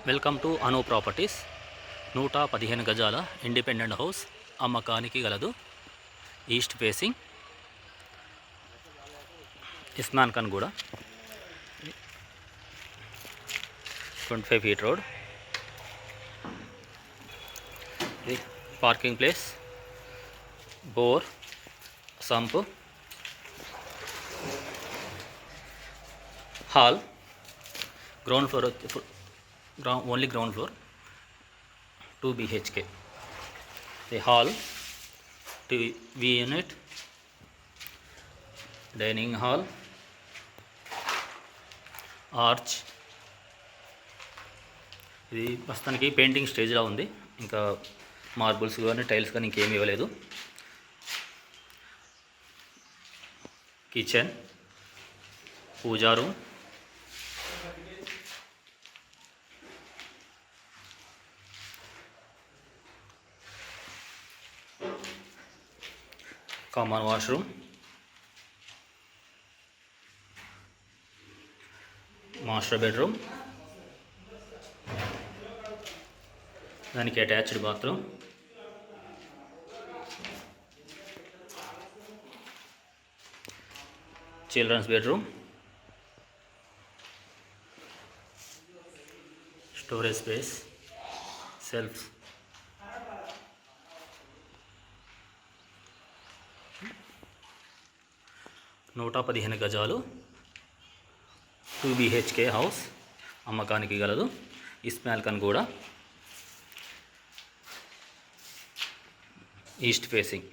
Welcome to Anu properties. 115 గజాల independent house అమ్మకానికి గలదు. ఈస్ట్ ఫేసింగ్, ఇస్మాన్ ఖాన్ గూడ, 25 ఫీట్ రోడ్. ఇది parking place, bore, sump, hall. Ground floor only ground floor, 2 BHK. The hall, TV unit, dining hall, arch. ఇది ప్రస్తుతానికి painting స్టేజ్లో ఉంది, ఇంకా మార్బుల్స్ కానీ టైల్స్ కానీ ఇంకేమీ ఇవ్వలేదు. Kitchen, puja room, common washroom, master bedroom, దానికి attached bathroom, children's bedroom, storage space, self. 115 గజాలు 2 BHK హౌస్ అమ్మకానికి గలదు. ఇస్మాన్ ఖాన్ గూడ, ఈస్ట్ ఫేసింగ్.